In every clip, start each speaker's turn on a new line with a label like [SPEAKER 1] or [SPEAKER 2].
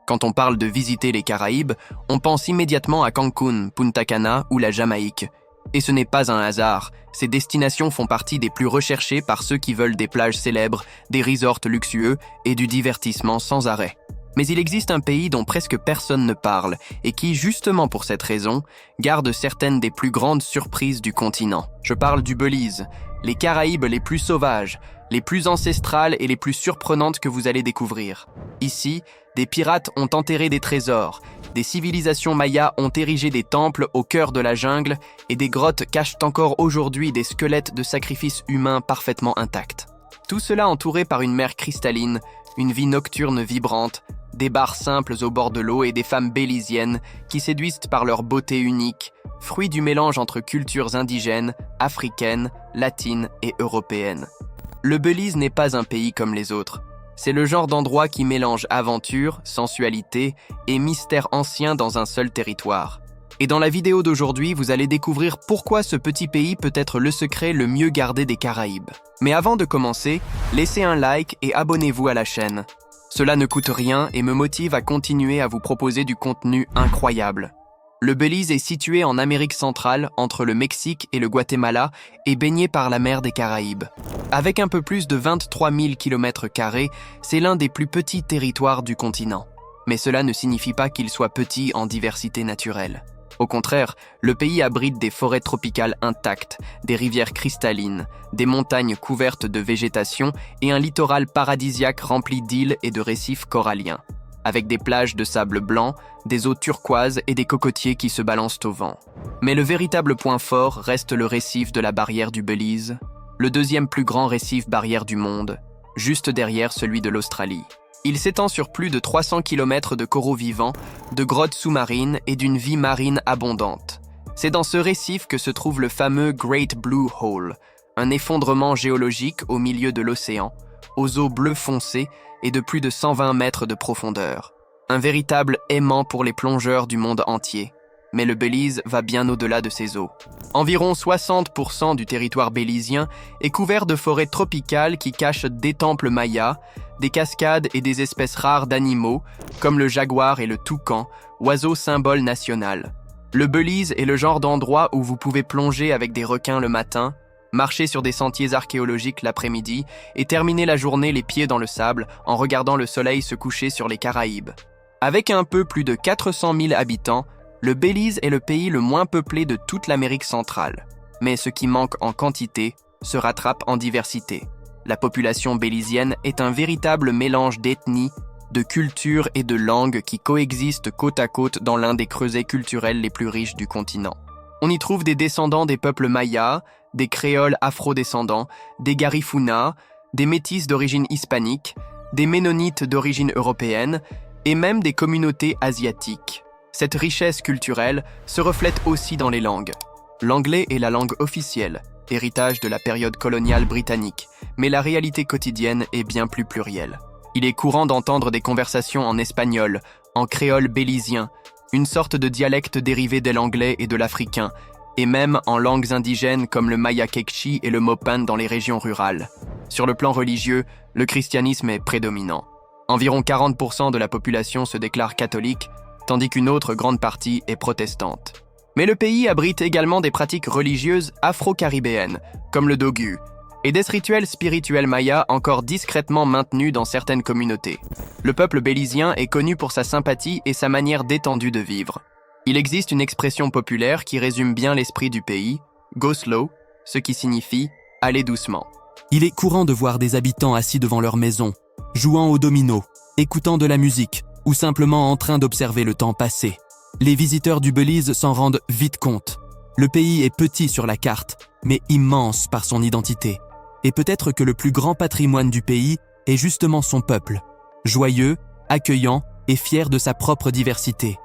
[SPEAKER 1] Quand on parle de visiter les Caraïbes, on pense immédiatement à Cancun, Punta Cana ou la Jamaïque. Et ce n'est pas un hasard, ces destinations font partie des plus recherchées par ceux qui veulent des plages célèbres, des resorts luxueux et du divertissement sans arrêt. Mais il existe un pays dont presque personne ne parle et qui, justement pour cette raison, garde certaines des plus grandes surprises du continent. Je parle du Belize, les Caraïbes les plus sauvages, les plus ancestrales et les plus surprenantes que vous allez découvrir. Ici, des pirates ont enterré des trésors, des civilisations mayas ont érigé des temples au cœur de la jungle et des grottes cachent encore aujourd'hui des squelettes de sacrifices humains parfaitement intacts. Tout cela entouré par une mer cristalline, une vie nocturne vibrante, des bars simples au bord de l'eau et des femmes béliziennes qui séduisent par leur beauté unique, fruit du mélange entre cultures indigènes, africaines, latines et européennes. Le Belize n'est pas un pays comme les autres. C'est le genre d'endroit qui mélange aventure, sensualité et mystère ancien dans un seul territoire. Et dans la vidéo d'aujourd'hui, vous allez découvrir pourquoi ce petit pays peut être le secret le mieux gardé des Caraïbes. Mais avant de commencer, laissez un like et abonnez-vous à la chaîne. Cela ne coûte rien et me motive à continuer à vous proposer du contenu incroyable. Le Belize est situé en Amérique centrale, entre le Mexique et le Guatemala, et baigné par la mer des Caraïbes. Avec un peu plus de 23 000 km², c'est l'un des plus petits territoires du continent. Mais cela ne signifie pas qu'il soit petit en diversité naturelle. Au contraire, le pays abrite des forêts tropicales intactes, des rivières cristallines, des montagnes couvertes de végétation et un littoral paradisiaque rempli d'îles et de récifs coralliens, avec des plages de sable blanc, des eaux turquoises et des cocotiers qui se balancent au vent. Mais le véritable point fort reste le récif de la barrière du Belize, le deuxième plus grand récif barrière du monde, juste derrière celui de l'Australie. Il s'étend sur plus de 300 km de coraux vivants, de grottes sous-marines et d'une vie marine abondante. C'est dans ce récif que se trouve le fameux Great Blue Hole, un effondrement géologique au milieu de l'océan, aux eaux bleues foncées et de plus de 120 mètres de profondeur. Un véritable aimant pour les plongeurs du monde entier. Mais le Belize va bien au-delà de ces eaux. Environ 60% du territoire bélizien est couvert de forêts tropicales qui cachent des temples mayas, des cascades et des espèces rares d'animaux, comme le jaguar et le toucan, oiseaux symbole national. Le Belize est le genre d'endroit où vous pouvez plonger avec des requins le matin, marcher sur des sentiers archéologiques l'après-midi et terminer la journée les pieds dans le sable en regardant le soleil se coucher sur les Caraïbes. Avec un peu plus de 400 000 habitants, le Belize est le pays le moins peuplé de toute l'Amérique centrale. Mais ce qui manque en quantité se rattrape en diversité. La population bélizienne est un véritable mélange d'ethnies, de cultures et de langues qui coexistent côte à côte dans l'un des creusets culturels les plus riches du continent. On y trouve des descendants des peuples mayas, des créoles afro-descendants, des Garifuna, des métis d'origine hispanique, des ménonites d'origine européenne et même des communautés asiatiques. Cette richesse culturelle se reflète aussi dans les langues. L'anglais est la langue officielle, héritage de la période coloniale britannique, mais la réalité quotidienne est bien plus plurielle. Il est courant d'entendre des conversations en espagnol, en créole bélizien, une sorte de dialecte dérivé de l'anglais et de l'africain, et même en langues indigènes comme le maya quechua et le mopan dans les régions rurales. Sur le plan religieux, le christianisme est prédominant. Environ 40% de la population se déclare catholique, tandis qu'une autre grande partie est protestante. Mais le pays abrite également des pratiques religieuses afro-caribéennes, comme le dogu, et des rituels spirituels mayas encore discrètement maintenus dans certaines communautés. Le peuple bélizien est connu pour sa sympathie et sa manière détendue de vivre. Il existe une expression populaire qui résume bien l'esprit du pays, « go slow », ce qui signifie « aller doucement ».
[SPEAKER 2] Il est courant de voir des habitants assis devant leur maison, jouant au domino, écoutant de la musique, ou simplement en train d'observer le temps passer. Les visiteurs du Belize s'en rendent vite compte. Le pays est petit sur la carte, mais immense par son identité. Et peut-être que le plus grand patrimoine du pays est justement son peuple, joyeux, accueillant et fier de sa propre diversité.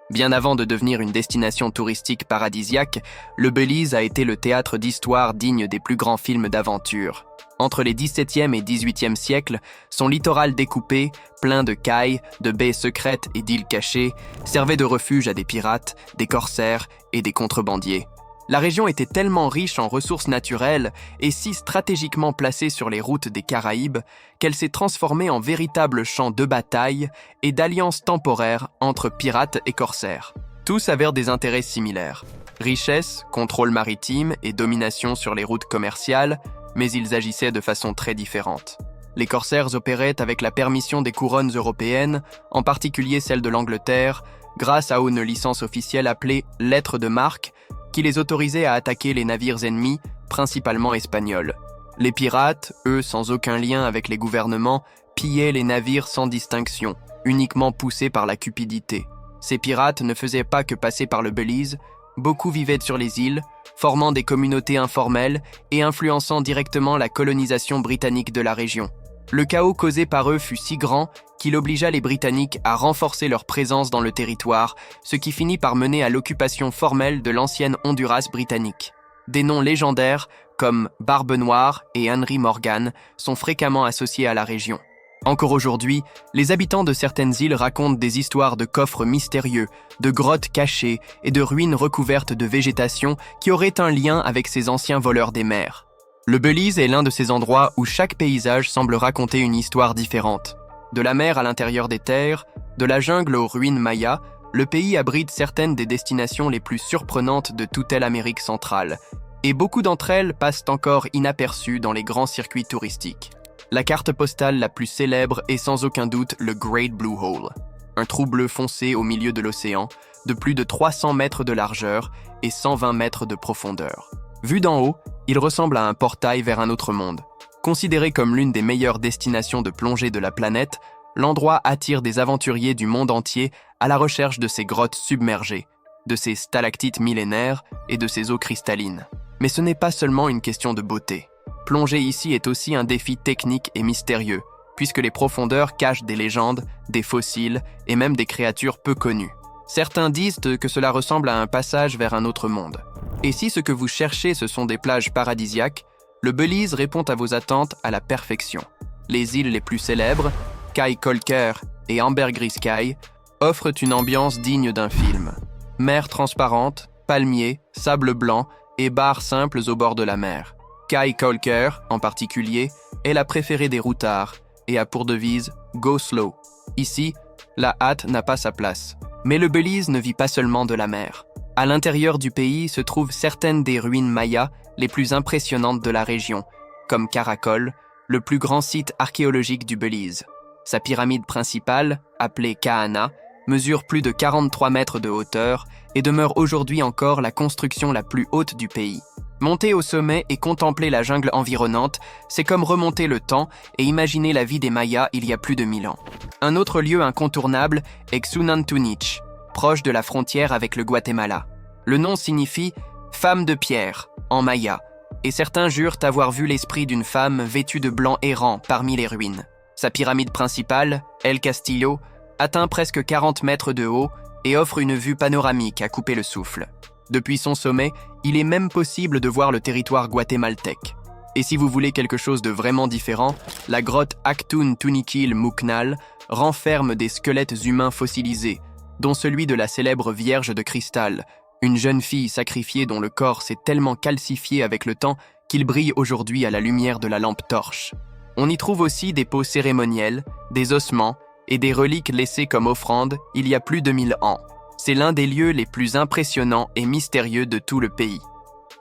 [SPEAKER 1] Bien avant de devenir une destination touristique paradisiaque, le Belize a été le théâtre d'histoires dignes des plus grands films d'aventure. Entre les XVIIe et XVIIIe siècles, son littoral découpé, plein de cailles, de baies secrètes et d'îles cachées, servait de refuge à des pirates, des corsaires et des contrebandiers. La région était tellement riche en ressources naturelles et si stratégiquement placée sur les routes des Caraïbes qu'elle s'est transformée en véritable champ de bataille et d'alliances temporaires entre pirates et corsaires. Tous avaient des intérêts similaires. Richesse, contrôle maritime et domination sur les routes commerciales, mais ils agissaient de façon très différente. Les corsaires opéraient avec la permission des couronnes européennes, en particulier celle de l'Angleterre, grâce à une licence officielle appelée « lettre de marque », qui les autorisait à attaquer les navires ennemis, principalement espagnols. Les pirates, eux sans aucun lien avec les gouvernements, pillaient les navires sans distinction, uniquement poussés par la cupidité. Ces pirates ne faisaient pas que passer par le Belize, beaucoup vivaient sur les îles, formant des communautés informelles et influençant directement la colonisation britannique de la région. Le chaos causé par eux fut si grand qu'il obligea les Britanniques à renforcer leur présence dans le territoire, ce qui finit par mener à l'occupation formelle de l'ancienne Honduras britannique. Des noms légendaires, comme Barbe Noire et Henry Morgan, sont fréquemment associés à la région. Encore aujourd'hui, les habitants de certaines îles racontent des histoires de coffres mystérieux, de grottes cachées et de ruines recouvertes de végétation qui auraient un lien avec ces anciens voleurs des mers. Le Belize est l'un de ces endroits où chaque paysage semble raconter une histoire différente. De la mer à l'intérieur des terres, de la jungle aux ruines mayas, le pays abrite certaines des destinations les plus surprenantes de toute l'Amérique centrale, et beaucoup d'entre elles passent encore inaperçues dans les grands circuits touristiques. La carte postale la plus célèbre est sans aucun doute le Great Blue Hole, un trou bleu foncé au milieu de l'océan, de plus de 300 mètres de largeur et 120 mètres de profondeur. Vu d'en haut, il ressemble à un portail vers un autre monde. Considéré comme l'une des meilleures destinations de plongée de la planète, l'endroit attire des aventuriers du monde entier à la recherche de ces grottes submergées, de ces stalactites millénaires et de ces eaux cristallines. Mais ce n'est pas seulement une question de beauté. Plonger ici est aussi un défi technique et mystérieux, puisque les profondeurs cachent des légendes, des fossiles et même des créatures peu connues. Certains disent que cela ressemble à un passage vers un autre monde. Et si ce que vous cherchez ce sont des plages paradisiaques, le Belize répond à vos attentes à la perfection. Les îles les plus célèbres, Caye Caulker et Ambergris Caye, offrent une ambiance digne d'un film. Mer transparente, palmiers, sable blanc et barres simples au bord de la mer. Caye Caulker, en particulier, est la préférée des routards et a pour devise « Go slow ». Ici, la hâte n'a pas sa place. Mais le Belize ne vit pas seulement de la mer. À l'intérieur du pays se trouvent certaines des ruines mayas les plus impressionnantes de la région, comme Caracol, le plus grand site archéologique du Belize. Sa pyramide principale, appelée Kahana, mesure plus de 43 mètres de hauteur et demeure aujourd'hui encore la construction la plus haute du pays. Monter au sommet et contempler la jungle environnante, c'est comme remonter le temps et imaginer la vie des Mayas il y a plus de 1000 ans. Un autre lieu incontournable est Xunantunich, proche de la frontière avec le Guatemala. Le nom signifie « femme de pierre » en maya, et certains jurent avoir vu l'esprit d'une femme vêtue de blanc errant parmi les ruines. Sa pyramide principale, El Castillo, atteint presque 40 mètres de haut et offre une vue panoramique à couper le souffle. Depuis son sommet, il est même possible de voir le territoire guatémaltèque. Et si vous voulez quelque chose de vraiment différent, la grotte Actun Tuniquil Muknal renferme des squelettes humains fossilisés, dont celui de la célèbre Vierge de cristal, une jeune fille sacrifiée dont le corps s'est tellement calcifié avec le temps qu'il brille aujourd'hui à la lumière de la lampe torche. On y trouve aussi des pots cérémoniels, des ossements et des reliques laissées comme offrandes il y a plus de 1000 ans. C'est l'un des lieux les plus impressionnants et mystérieux de tout le pays.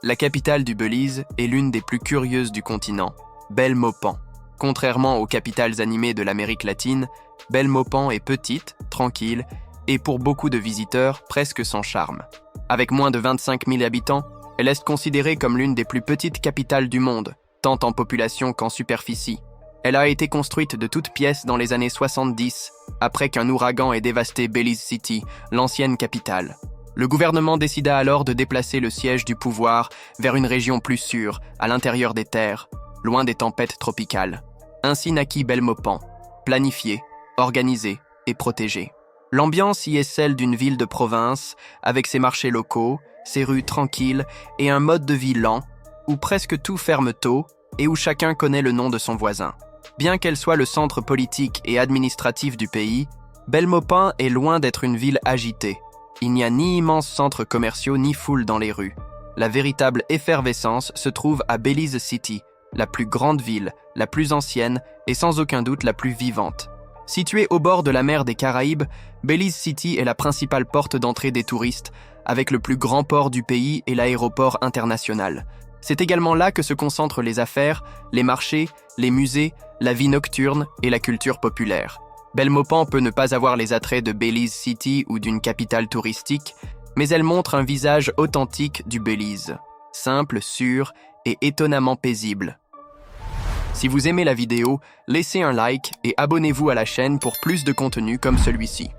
[SPEAKER 1] La capitale du Belize est l'une des plus curieuses du continent, Belmopan. Contrairement aux capitales animées de l'Amérique latine, Belmopan est petite, tranquille et pour beaucoup de visiteurs, presque sans charme. Avec moins de 25 000 habitants, elle est considérée comme l'une des plus petites capitales du monde, tant en population qu'en superficie. Elle a été construite de toutes pièces dans les années 70, après qu'un ouragan ait dévasté Belize City, l'ancienne capitale. Le gouvernement décida alors de déplacer le siège du pouvoir vers une région plus sûre, à l'intérieur des terres, loin des tempêtes tropicales. Ainsi naquit Belmopan, planifié, organisé et protégé. L'ambiance y est celle d'une ville de province, avec ses marchés locaux, ses rues tranquilles et un mode de vie lent, où presque tout ferme tôt et où chacun connaît le nom de son voisin. Bien qu'elle soit le centre politique et administratif du pays, Belmopan est loin d'être une ville agitée. Il n'y a ni immenses centres commerciaux ni foule dans les rues. La véritable effervescence se trouve à Belize City, la plus grande ville, la plus ancienne et sans aucun doute la plus vivante. Située au bord de la mer des Caraïbes, Belize City est la principale porte d'entrée des touristes, avec le plus grand port du pays et l'aéroport international. C'est également là que se concentrent les affaires, les marchés, les musées, la vie nocturne et la culture populaire. Belmopan peut ne pas avoir les attraits de Belize City ou d'une capitale touristique, mais elle montre un visage authentique du Belize, simple, sûr et étonnamment paisible. Si vous aimez la vidéo, laissez un like et abonnez-vous à la chaîne pour plus de contenu comme celui-ci.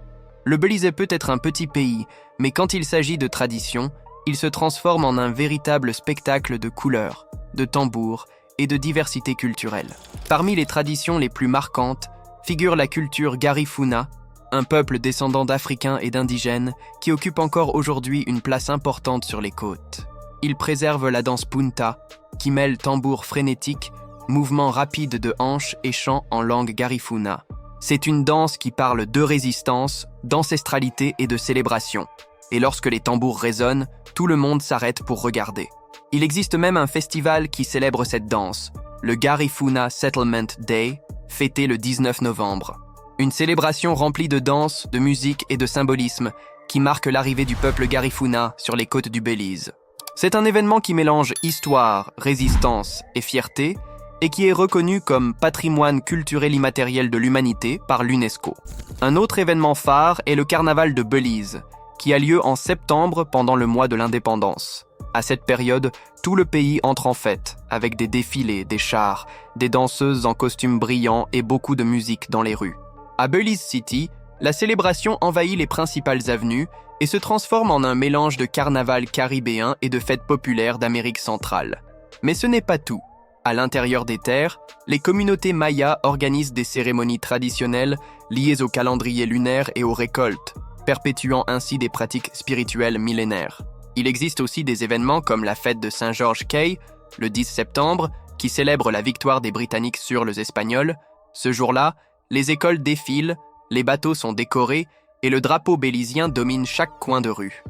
[SPEAKER 1] Le Belize peut être un petit pays, mais quand il s'agit de tradition, il se transforme en un véritable spectacle de couleurs, de tambours et de diversité culturelle. Parmi les traditions les plus marquantes figure la culture Garifuna, un peuple descendant d'Africains et d'Indigènes qui occupe encore aujourd'hui une place importante sur les côtes. Il préserve la danse punta, qui mêle tambour frénétique, mouvements rapides de hanches et chants en langue Garifuna. C'est une danse qui parle de résistance, d'ancestralité et de célébration. Et lorsque les tambours résonnent, tout le monde s'arrête pour regarder. Il existe même un festival qui célèbre cette danse, le Garifuna Settlement Day, fêté le 19 novembre. Une célébration remplie de danse, de musique et de symbolisme qui marque l'arrivée du peuple Garifuna sur les côtes du Belize. C'est un événement qui mélange histoire, résistance et fierté et qui est reconnu comme patrimoine culturel immatériel de l'humanité par l'UNESCO. Un autre événement phare est le carnaval de Belize, qui a lieu en septembre pendant le mois de l'indépendance. À cette période, tout le pays entre en fête, avec des défilés, des chars, des danseuses en costumes brillants et beaucoup de musique dans les rues. À Belize City, la célébration envahit les principales avenues et se transforme en un mélange de carnaval caribéen et de fêtes populaires d'Amérique centrale. Mais ce n'est pas tout. À l'intérieur des terres, les communautés mayas organisent des cérémonies traditionnelles liées au calendrier lunaire et aux récoltes, perpétuant ainsi des pratiques spirituelles millénaires. Il existe aussi des événements comme la fête de Saint-Georges Cay, le 10 septembre, qui célèbre la victoire des Britanniques sur les Espagnols. Ce jour-là, les écoles défilent, les bateaux sont décorés et le drapeau bélisien domine chaque coin de rue.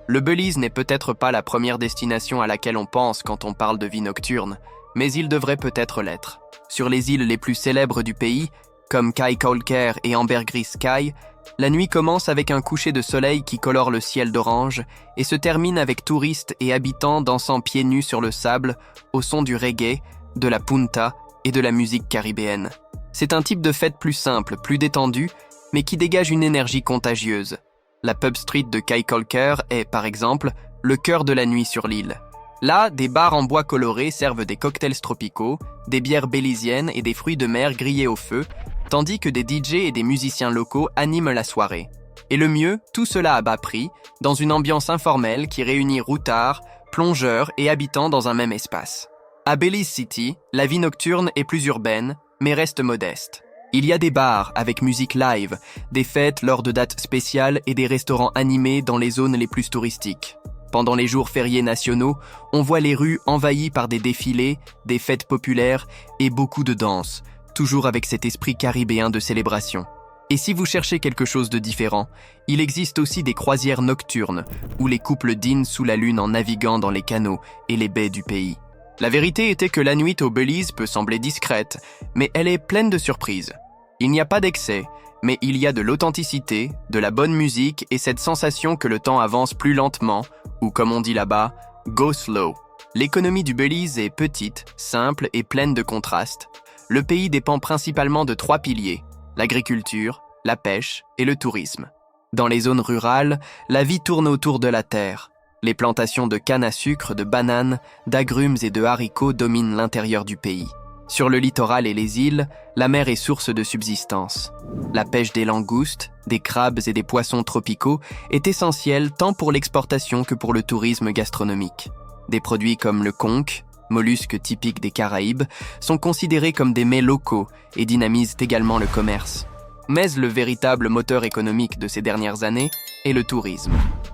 [SPEAKER 1] Le Belize n'est peut-être pas la première destination à laquelle on pense quand on parle de vie nocturne, mais il devrait peut-être l'être. Sur les îles les plus célèbres du pays, comme Kai Colker et Ambergris Caye, la nuit commence avec un coucher de soleil qui colore le ciel d'orange et se termine avec touristes et habitants dansant pieds nus sur le sable au son du reggae, de la punta et de la musique caribéenne. C'est un type de fête plus simple, plus détendu, mais qui dégage une énergie contagieuse. La pub street de Kai Colker est, par exemple, le cœur de la nuit sur l'île. Là, des bars en bois coloré servent des cocktails tropicaux, des bières béliziennes et des fruits de mer grillés au feu, tandis que des DJ et des musiciens locaux animent la soirée. Et le mieux, tout cela à bas prix, dans une ambiance informelle qui réunit routards, plongeurs et habitants dans un même espace. À Belize City, la vie nocturne est plus urbaine, mais reste modeste. Il y a des bars avec musique live, des fêtes lors de dates spéciales et des restaurants animés dans les zones les plus touristiques. Pendant les jours fériés nationaux, on voit les rues envahies par des défilés, des fêtes populaires et beaucoup de danse, toujours avec cet esprit caribéen de célébration. Et si vous cherchez quelque chose de différent, il existe aussi des croisières nocturnes, où les couples dînent sous la lune en naviguant dans les canaux et les baies du pays. La vérité était que la nuit au Belize peut sembler discrète, mais elle est pleine de surprises. Il n'y a pas d'excès, mais il y a de l'authenticité, de la bonne musique et cette sensation que le temps avance plus lentement, ou comme on dit là-bas, « go slow ». L'économie du Belize est petite, simple et pleine de contrastes. Le pays dépend principalement de 3 piliers, l'agriculture, la pêche et le tourisme. Dans les zones rurales, la vie tourne autour de la terre. Les plantations de canne à sucre, de bananes, d'agrumes et de haricots dominent l'intérieur du pays. Sur le littoral et les îles, la mer est source de subsistance. La pêche des langoustes, des crabes et des poissons tropicaux est essentielle tant pour l'exportation que pour le tourisme gastronomique. Des produits comme le conch, mollusque typique des Caraïbes, sont considérés comme des mets locaux et dynamisent également le commerce. Mais le véritable moteur économique de ces dernières années est le tourisme.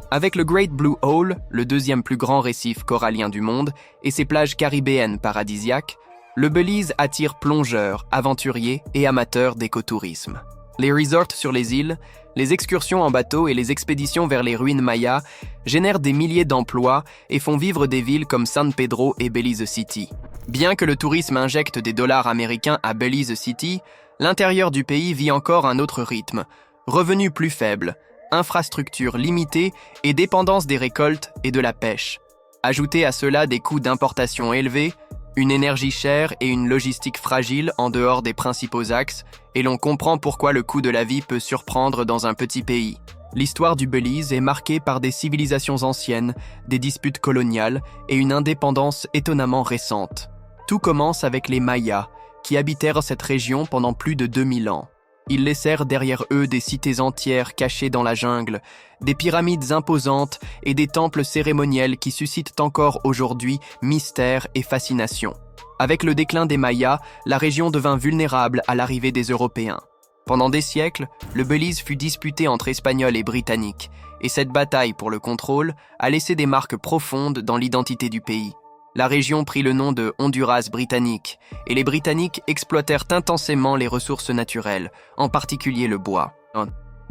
[SPEAKER 1] Avec le Great Blue Hole, le deuxième plus grand récif corallien du monde, et ses plages caribéennes paradisiaques, le Belize attire plongeurs, aventuriers et amateurs d'écotourisme. Les resorts sur les îles, les excursions en bateau et les expéditions vers les ruines mayas génèrent des milliers d'emplois et font vivre des villes comme San Pedro et Belize City. Bien que le tourisme injecte des dollars américains à Belize City, l'intérieur du pays vit encore un autre rythme. Revenus plus faibles, infrastructures limitées et dépendance des récoltes et de la pêche. Ajoutez à cela des coûts d'importation élevés, une énergie chère et une logistique fragile en dehors des principaux axes, et l'on comprend pourquoi le coût de la vie peut surprendre dans un petit pays. L'histoire du Belize est marquée par des civilisations anciennes, des disputes coloniales et une indépendance étonnamment récente. Tout commence avec les Mayas, qui habitèrent cette région pendant plus de 2000 ans. Ils laissèrent derrière eux des cités entières cachées dans la jungle, des pyramides imposantes et des temples cérémoniels qui suscitent encore aujourd'hui mystère et fascination. Avec le déclin des Mayas, la région devint vulnérable à l'arrivée des Européens. Pendant des siècles, le Belize fut disputé entre Espagnols et Britanniques, et cette bataille pour le contrôle a laissé des marques profondes dans l'identité du pays. La région prit le nom de Honduras britannique, et les Britanniques exploitèrent intensément les ressources naturelles, en particulier le bois.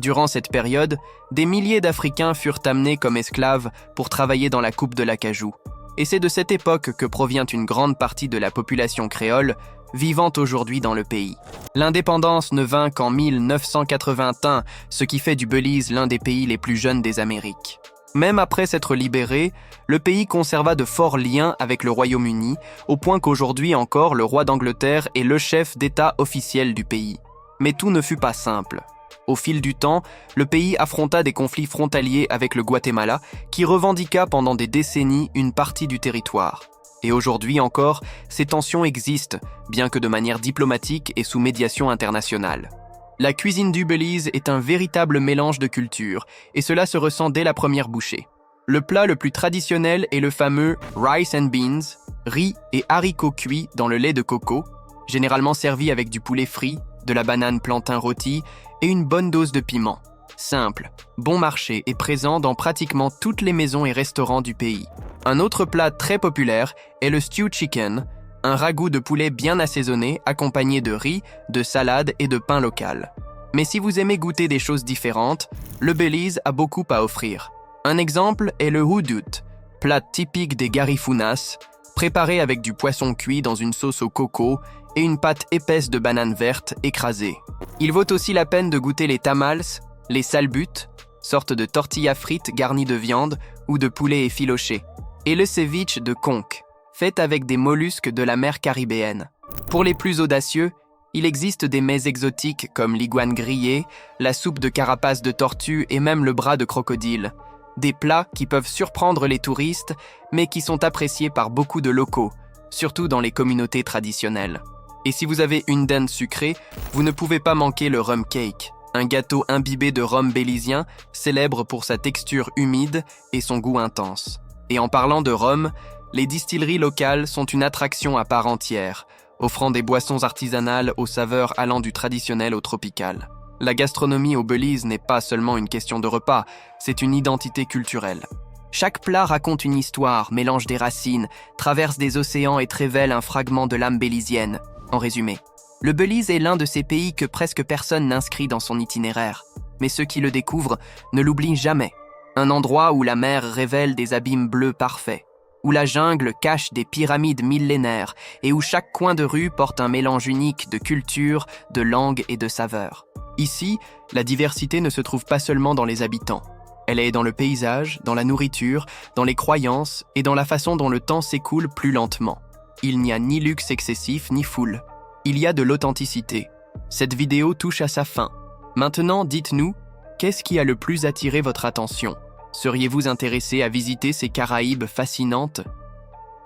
[SPEAKER 1] Durant cette période, des milliers d'Africains furent amenés comme esclaves pour travailler dans la coupe de l'acajou. Et c'est de cette époque que provient une grande partie de la population créole, vivant aujourd'hui dans le pays. L'indépendance ne vint qu'en 1981, ce qui fait du Belize l'un des pays les plus jeunes des Amériques. Même après s'être libéré, le pays conserva de forts liens avec le Royaume-Uni, au point qu'aujourd'hui encore le roi d'Angleterre est le chef d'État officiel du pays. Mais tout ne fut pas simple. Au fil du temps, le pays affronta des conflits frontaliers avec le Guatemala, qui revendiqua pendant des décennies une partie du territoire. Et aujourd'hui encore, ces tensions existent, bien que de manière diplomatique et sous médiation internationale. La cuisine du Belize est un véritable mélange de cultures, et cela se ressent dès la première bouchée. Le plat le plus traditionnel est le fameux rice and beans, riz et haricots cuits dans le lait de coco, généralement servi avec du poulet frit, de la banane plantain rôtie et une bonne dose de piment. Simple, bon marché et présent dans pratiquement toutes les maisons et restaurants du pays. Un autre plat très populaire est le stew chicken, un ragoût de poulet bien assaisonné accompagné de riz, de salade et de pain local. Mais si vous aimez goûter des choses différentes, le Belize a beaucoup à offrir. Un exemple est le houdout, plat typique des Garifunas, préparé avec du poisson cuit dans une sauce au coco et une pâte épaisse de bananes vertes écrasées. Il vaut aussi la peine de goûter les tamales, les salbutes, sorte de tortillas frites garnies de viande ou de poulet effiloché, et le ceviche de conque, fait avec des mollusques de la mer caribéenne. Pour les plus audacieux, il existe des mets exotiques comme l'iguane grillée, la soupe de carapace de tortue et même le bras de crocodile. Des plats qui peuvent surprendre les touristes, mais qui sont appréciés par beaucoup de locaux, surtout dans les communautés traditionnelles. Et si vous avez une dinde sucrée, vous ne pouvez pas manquer le rum cake, un gâteau imbibé de rhum bélisien, célèbre pour sa texture humide et son goût intense. Et en parlant de rhum, les distilleries locales sont une attraction à part entière, offrant des boissons artisanales aux saveurs allant du traditionnel au tropical. La gastronomie au Belize n'est pas seulement une question de repas, c'est une identité culturelle. Chaque plat raconte une histoire, mélange des racines, traverse des océans et te révèle un fragment de l'âme bélizienne. En résumé, le Belize est l'un de ces pays que presque personne n'inscrit dans son itinéraire, mais ceux qui le découvrent ne l'oublient jamais. Un endroit où la mer révèle des abîmes bleus parfaits, où la jungle cache des pyramides millénaires et où chaque coin de rue porte un mélange unique de culture, de langue et de saveurs. Ici, la diversité ne se trouve pas seulement dans les habitants. Elle est dans le paysage, dans la nourriture, dans les croyances et dans la façon dont le temps s'écoule plus lentement. Il n'y a ni luxe excessif ni foule. Il y a de l'authenticité. Cette vidéo touche à sa fin. Maintenant, dites-nous, qu'est-ce qui a le plus attiré votre attention ? Seriez-vous intéressé à visiter ces Caraïbes fascinantes ?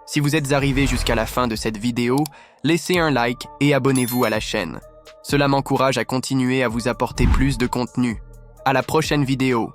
[SPEAKER 1] Si vous êtes arrivé jusqu'à la fin de cette vidéo, laissez un like et abonnez-vous à la chaîne. Cela m'encourage à continuer à vous apporter plus de contenu. À la prochaine vidéo.